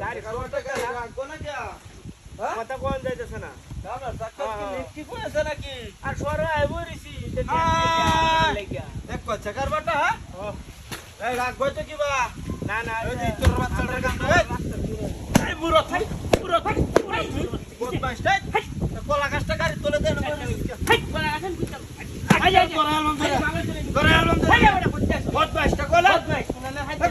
আরে কারবারটা গাড়ি রাখবো না কে কথা কোন যাইতেছে না দাদা সাক্ষাৎ কি লিখি করেছে নাকি আর সরে আইবো রিসি লাগিয়া এক কথা কারবারটা এই রাখবো তো কি বা না না ওই যে তোর বাচ্চাটার কাছে এই বুড়ো থাই বহুত বাসটা কলা গাছটা গাড়ি তুলে দেন কোলা আছেন বুঝতাম করে আলম বহুত বাসটা কলা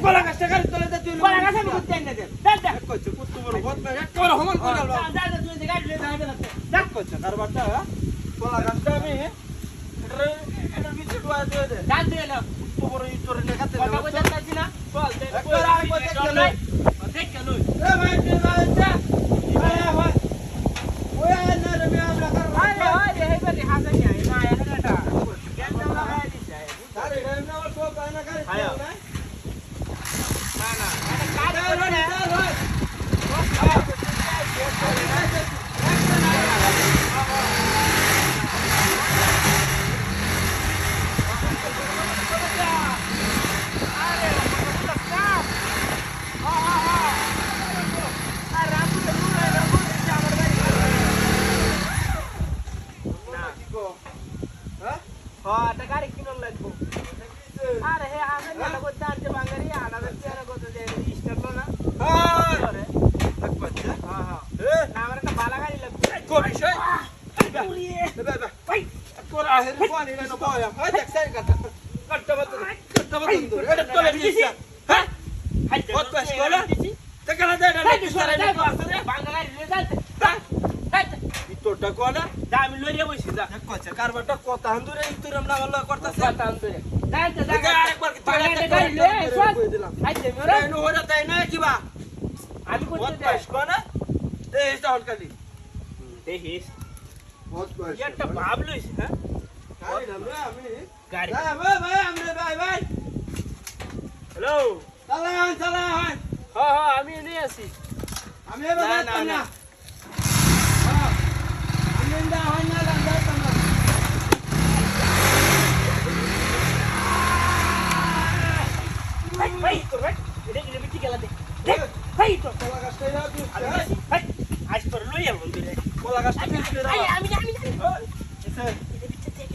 কলা গাছটা গাড়ি তুলে দে তুই কোলা আছেন বুঝতেন না দেন দেখ কইছে কুত্তু বড় বহুত বাস একবার হমান করে আলম যা যা তুই গাড়ি লয়ে যাবে না দেখ কইছে কারবারটা কলা গাছটা আমি এটার ভিতরে ডুয়া দিয়ে দে যা দিয়ে নাও কুত্তু বড় ইতরে লেখাতে কথা কইতে চাচ্ছি না চল দে একবার আগে দেখ কেন দেখ কেন এ ভাই তুই ভাই ভাই ওই না রে আমি আমরা আরে আরে হেবারে হাসা কি আই না এর নাটা কেন লাগাই দিছে আরে রে না ওর তো পায় না গাড়ি আয়া। না না না এটা কাজ করে না আরে হে আমি না করতে আনতে বাঙালি আড়া দেখতে আর কত যে স্টার্ট না হ্যাঁ হ্যাঁ না আমার একটা বালা গাড়ি লাগবে তোরা হের পানি না পায়া হাই দেখ সাইড কাটা কাটটা মত এটা তোলে দিছিস হ্যাঁ কত পাস কোলা তেকালা দে না বাঙালি রেজাল্ট ইতোটা কোলা দামি লইয়া বইছি যা কচ্চা কারবারটা কত আন্দুরে ইতুরম না হলো করতেছে কথা আনতরে যাইতে দেখা আরেকবার কি তোলা বাঙালি গাড়ি লয়ে সব কই দিলাম আইতে মোরা এনো হরা তাই না কিবা আমি কত করতে পাস কোলা এই স্টাউন কালি দেখিস কত পাস একটা ভাব লইছ হ্যাঁ গাড়ি নামে আমি গাড়ি ভাই ভাই আমরে ভাই ভাই হ্যালো চালান হ্যাঁ হ্যাঁ আমি নিয়ে আসি আমি এবার না, না, যাইতাম না। না আমি ইন্দা হয় না যাইতাম না ভাই ভাই তোর ভাই এটা কি বিটি গেলা দে দেখ ভাই তো কলা গাছটাই না তুই ভাই আজ তোর লইয়া বন্ধু রে কলা গাছটা ফিস করে আমি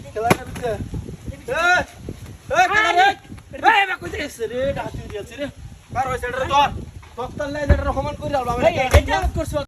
খেলাটা বিতে খেলা রে এই বা কইতে এসে রে ডাকি দিয়েছে রে কার হইছে রে তোর তক্তাল লাই যেটা সমান করে আলবা ভাই এটা করছ